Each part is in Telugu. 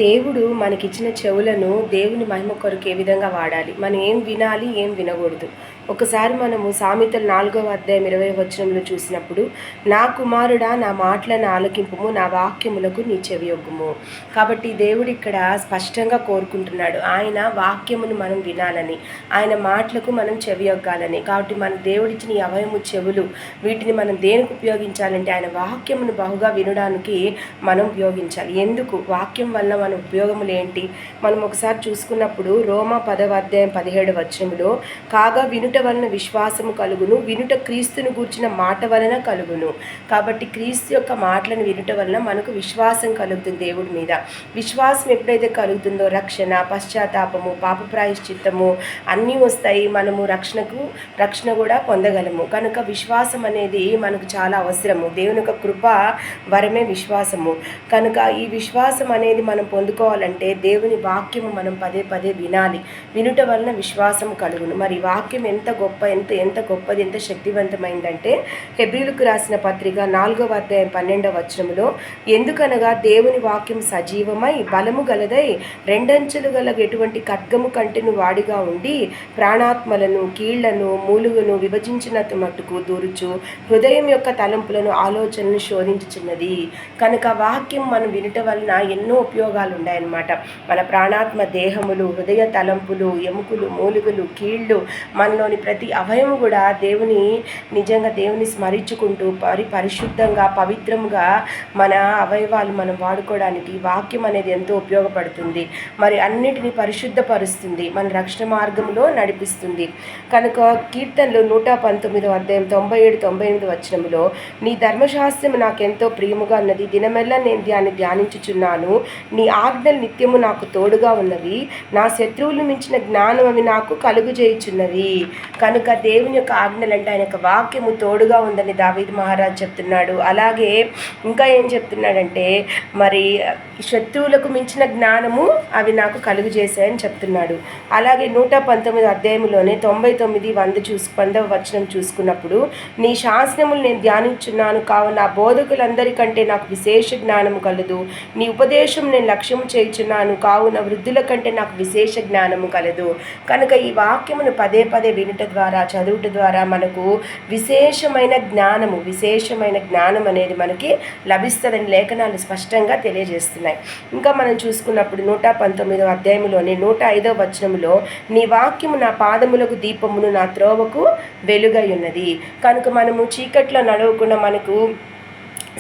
దేవుడు మనకిచ్చిన చెవులను దేవుని మహిమ కొరకు ఏ విధంగా వాడాలి, మనం ఏం వినాలి, ఏం వినకూడదు. ఒకసారి మనము సామెతలు 4వ అధ్యాయం 20వ వచనంలో చూసినప్పుడు, నా కుమారుడా నా మాటలను ఆలకింపుము, నా వాక్యములకు నీ చెవియొగ్గుము. కాబట్టి దేవుడు ఇక్కడ స్పష్టంగా కోరుకుంటున్నాడు, ఆయన వాక్యమును మనం వినాలని, ఆయన మాటలకు మనం చెవియొగ్గాలని. కాబట్టి మన దేవుడిచ్చిన ఈ అవయము చెవులు, వీటిని మనం దేనికి ఉపయోగించాలంటే ఆయన వాక్యమును బహుగా వినడానికి మనం ఉపయోగించాలి. ఎందుకు? వాక్యం వల్ల మన ఉపయోగములు ఏంటి? మనం ఒకసారి చూసుకున్నప్పుడు రోమా 10వ అధ్యాయం 17వ వచనంలో, కాగా వినుట వలన విశ్వాసము కలుగును, వినుట క్రీస్తును గూర్చిన మాట వలన కలుగును. కాబట్టి క్రీస్తు యొక్క మాటలను వినుట వలన మనకు విశ్వాసం కలుగుతుంది దేవుడి మీద. విశ్వాసం ఎప్పుడైతే కలుగుతుందో రక్షణ, పశ్చాత్తాపము, పాప ప్రాయశ్చిత్తము అన్నీ వస్తాయి. మనము రక్షణ కూడా పొందగలము. కనుక విశ్వాసం అనేది మనకు చాలా అవసరము. దేవుని యొక్క కృప వరమే విశ్వాసము. కనుక ఈ విశ్వాసం అనేది మనం పొందుకోవాలంటే దేవుని వాక్యము మనం పదే పదే వినాలి. వినుట వలన విశ్వాసం కలుగును. మరి వాక్యం ఎంత గొప్పది, ఎంత శక్తివంతమైందంటే, హెబ్రీయులకు రాసిన పత్రిక 4వ అధ్యాయం 12వ వచనములో, ఎందుకనగా దేవుని వాక్యం సజీవమై బలము గలదై రెండంచెలు గల ఎటువంటి ఖడ్గము కంటెను వాడిగా ఉండి ప్రాణాత్మలను, కీళ్లను, మూలుగును విభజించినంత మట్టుకు దూరుచు హృదయం యొక్క తలంపులను, ఆలోచనలను శోధించుచున్నది. కనుక వాక్యం మనం వినుట వలన ఎన్నో ఉపయోగాలు ఉన్నాయన్నమాట. మన ప్రాణాత్మ దేహములు, హృదయ తలంపులు, ఎముకలు, మూలుగులు, కీళ్ళు, మనలోని ప్రతి అవయము కూడా నిజంగా దేవుని స్మరించుకుంటూ పరిశుద్ధంగా, పవిత్రంగా మన అవయవాలు మనం వాడుకోవడానికి వాక్యం అనేది ఎంతో ఉపయోగపడుతుంది. మరి అన్నిటినీ పరిశుద్ధపరుస్తుంది, మన రక్షణ మార్గంలో నడిపిస్తుంది. కనుక కీర్తనలు 119వ అధ్యాయం 97-98 వచనంలో, నీ ధర్మశాస్త్రం నాకెంతో ప్రియముగా ఉన్నది, దినమెల్లా నేను ధ్యానించుచున్నాను. నీ ఆజ్ఞలు నిత్యము నాకు తోడుగా ఉన్నవి, నా శత్రువులు మించిన జ్ఞానం అవి నాకు కలుగు చేయుచున్నవి. కనుక దేవుని యొక్క ఆజ్ఞలు అంటే ఆయన యొక్క వాక్యము తోడుగా ఉందని దావీదు మహారాజు చెప్తున్నాడు. అలాగే ఇంకా ఏం చెప్తున్నాడంటే, మరి శత్రువులకు మించిన జ్ఞానము అవి నాకు కలుగు చేశాయని చెప్తున్నాడు. అలాగే 119వ అధ్యాయంలోనే 99-100 వచనం చూసుకున్నప్పుడు, నీ శాసనములు నేను ధ్యానించున్నాను, కావున నా బోధకులందరికంటే నాకు విశేష జ్ఞానము కలదు. నీ ఉపదేశం నేను లక్ష్యము చేయుచున్నాను, కావున వృద్ధుల కంటే నాకు విశేష జ్ఞానము కలదు. కనుక ఈ వాక్యమును పదే పదే వినుట ద్వారా, చదువుట ద్వారా మనకు విశేషమైన జ్ఞానం అనేది మనకి లభిస్తుందని లేఖనాలు స్పష్టంగా తెలియజేస్తున్నాయి. ఇంకా మనం చూసుకున్నప్పుడు 119వ అధ్యాయంలోని 105వ వచనంలో, నీ వాక్యము నా పాదములకు దీపమును, నా త్రోవకు వెలుగై ఉన్నది. కనుక మనము చీకట్లో నడవకుండా మనకు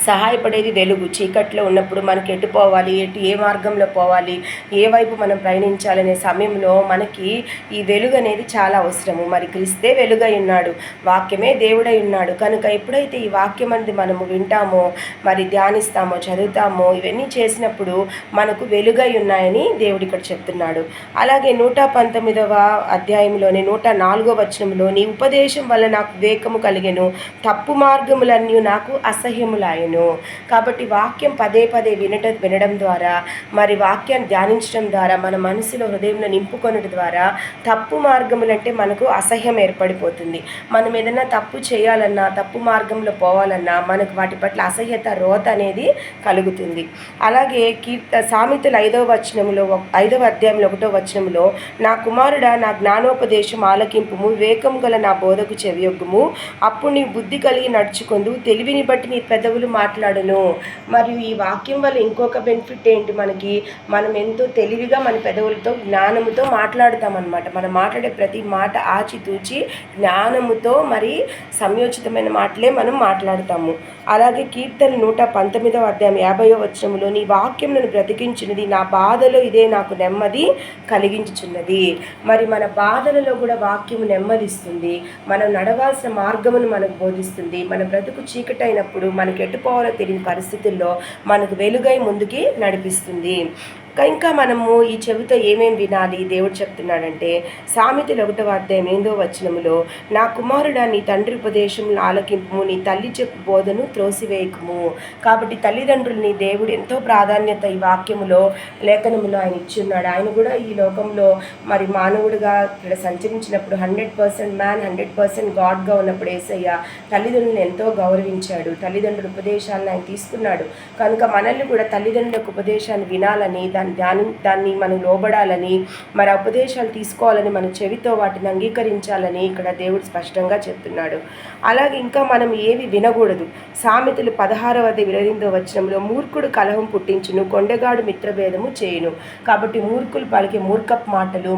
సహాయపడేది వెలుగు. చీకట్లో ఉన్నప్పుడు మనకి ఎటు పోవాలి, ఏ మార్గంలో పోవాలి, ఏ వైపు మనం ప్రయాణించాలనే సమయంలో మనకి ఈ వెలుగు అనేది చాలా అవసరము. మరి క్రీస్తే వెలుగై ఉన్నాడు, వాక్యమే దేవుడై ఉన్నాడు. కనుక ఎప్పుడైతే ఈ వాక్యం అనేది మనము వింటామో, మరి ధ్యానిస్తామో, చదువుతామో, ఇవన్నీ చేసినప్పుడు మనకు వెలుగై ఉన్నాయని దేవుడు ఇక్కడ చెప్తున్నాడు. అలాగే 119వ అధ్యాయంలోని 104వ వచనంలో, నీ ఉపదేశం వల్ల నాకు వివేకము కలిగెను, తప్పు మార్గములన్నీ నాకు అసహ్యములాయెను. కాబట్టి వాక్యం పదే పదే వినడం ద్వారా, మరి వాక్యాన్ని ధ్యానించడం ద్వారా, మన మనసులో హృదయంలో నింపుకొనడం ద్వారా తప్పు మార్గములంటే మనకు అసహ్యం ఏర్పడిపోతుంది. మనం ఏదైనా తప్పు చేయాలన్నా, తప్పు మార్గంలో పోవాలన్నా మనకు వాటి పట్ల అసహ్యత, రోత అనేది కలుగుతుంది. అలాగే సామెతలు 5వ అధ్యాయంలో 1వ వచనంలో, నా కుమారుడా నా జ్ఞానోపదేశం ఆలకింపుము, వివేకము గల నా బోధకు చెవియొగ్గుము, అప్పుడు నీ బుద్ధి కలిగి నడుచుకొందు, తెలివిని బట్టి నీ పెదవులు మాట్లాడును. మరియు ఈ వాక్యం వల్ల ఇంకొక బెనిఫిట్ ఏంటి, మనం ఎంతో తెలివిగా మన పెదవులతో, జ్ఞానముతో మాట్లాడుతామన్నమాట. మనం మాట్లాడే ప్రతి మాట ఆచితూచి జ్ఞానముతో, మరి సంయోచితమైన మాటలే మనం మాట్లాడుతాము. అలాగే కీర్తన 119వ అధ్యాయం 50వ వచనంలో, నీ వాక్యం నన్ను బ్రతికించినది, నా బాధలో ఇదే నాకు నెమ్మది కలిగించుచున్నది. మరి మన బాధలలో కూడా వాక్యము నెమ్మదిస్తుంది, మనం నడవాల్సిన మార్గమును మనకు బోధిస్తుంది. మన బ్రతుకు చీకటైనప్పుడు మనకి ఎటుపోవాలో తెలియని పరిస్థితుల్లో మనకు వెలుగై ముందుకి నడిపిస్తుంది. ఇంకా మనము ఈ చెవితో ఏమేమి వినాలి దేవుడు చెప్తున్నాడంటే, సామెతలు 1వ అధ్యాయం 8వ వచనములో, నా కుమారుడా నీ తండ్రి ఉపదేశములను ఆలకింపుము, నీ తల్లి చెప్పు బోధను త్రోసివేయకుము. కాబట్టి తల్లిదండ్రులని దేవుడు ఎంతో ప్రాధాన్యత ఈ వాక్యములో, లేఖనములో ఆయన ఇచ్చున్నాడు. ఆయన కూడా ఈ లోకంలో మరి మానవుడిగా ఇక్కడ సంచరించినప్పుడు 100% మ్యాన్, 100% గాడ్గా ఉన్నప్పుడు యేసయ్య తల్లిదండ్రులను ఎంతో గౌరవించాడు. తల్లిదండ్రుల ఉపదేశాలను ఆయన తీసుకున్నాడు. కనుక మనల్ని కూడా తల్లిదండ్రుల ఉపదేశాన్ని వినాలని, దాన్ని మనం లోబడాలని, మరి ఉపదేశాలు తీసుకోవాలని, మన చెవితో వాటిని అంగీకరించాలని ఇక్కడ దేవుడు స్పష్టంగా చెప్తున్నాడు. అలాగే ఇంకా మనం ఏవి వినకూడదు. సామెతలు 16:22 మూర్ఖుడు కలహం పుట్టించును, కొండగాడు మిత్రభేదము చేయును. కాబట్టి మూర్ఖులు పలికే మూర్ఖపు మాటలు,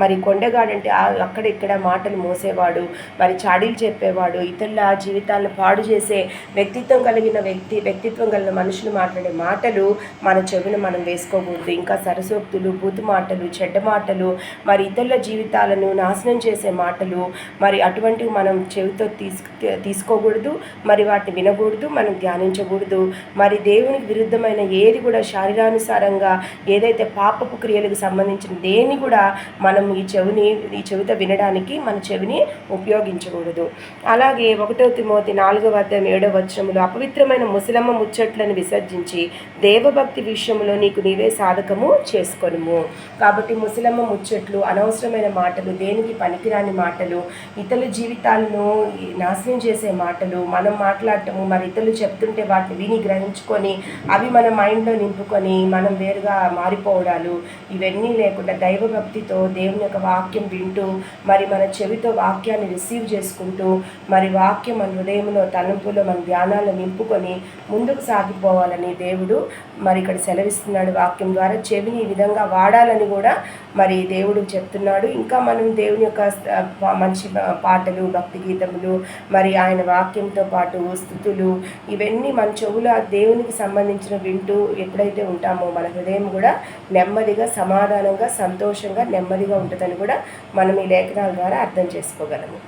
మరి కొండగాడంటే అక్కడ ఇక్కడ మాటలు మోసేవాడు, మరి చాడీలు చెప్పేవాడు, ఇతరుల జీవితాలను పాడు చేసే వ్యక్తిత్వం కలిగిన మనుషులు మాట్లాడే మాటలు మన చెవిన మనం వేసుకోకూడదు. ఇంకా సరసోక్తులు, బూతు మాటలు, చెడ్డ మాటలు, మరి ఇతరుల జీవితాలను నాశనం చేసే మాటలు, మరి అటువంటివి మనం చెవితో తీసుకోకూడదు, మరి వాటిని వినకూడదు, మనం ధ్యానించకూడదు. మరి దేవునికి విరుద్ధమైన ఏది కూడా శారీరానుసారంగా ఏదైతే పాపపు క్రియలకు సంబంధించిన దేన్ని కూడా మనం ఈ చెవితో వినడానికి మన చెవిని ఉపయోగించకూడదు. అలాగే 1 తిమోతి 4:7 అపవిత్రమైన ముసలమ్మ ముచ్చట్లను విసర్జించి దేవభక్తి విషయంలో నీకు నీవే సాధకము చేసుకొనుము. కాబట్టి ముసలమ్మ ముచ్చట్లు, అనవసరమైన మాటలు, దేనికి పనికిరాని మాటలు, ఇతరుల జీవితాలను నాశనం చేసే మాటలు మనం మాట్లాడటము, మరి ఇతరులు చెప్తుంటే వాటిని విని గ్రహించుకొని అవి మన మైండ్లో నింపుకొని మనం వేరుగా మారిపోవడాలు, ఇవన్నీ లేకుండా దైవభక్తితో దేవుని యొక్క వాక్యం వింటూ, మరి మన చెవితో వాక్యాన్ని రిసీవ్ చేసుకుంటూ, మరి వాక్యం మన హృదయంలో, తలంపులో, మన ధ్యానాల్లో నింపుకొని ముందుకు సాగిపోవాలని దేవుడు మరి ఇక్కడ సెలవిస్తున్నాడు. వాక్యం ద్వారా చెవిని ఈ విధంగా వాడాలని కూడా మరి దేవుడు చెప్తున్నాడు. ఇంకా మనం దేవుని యొక్క మంచి పాటలు, భక్తి గీతములు, మరి ఆయన వాక్యంతో పాటు స్తుతులు, ఇవన్నీ మన చెవులు దేవునికి సంబంధించిన వింటూ ఎప్పుడైతే ఉంటామో మన హృదయం కూడా నెమ్మదిగా, సమాధానంగా, సంతోషంగా, నెమ్మదిగా ఉంటుందని కూడా మనం ఈ లేఖనాల ద్వారా అర్థం చేసుకోగలము.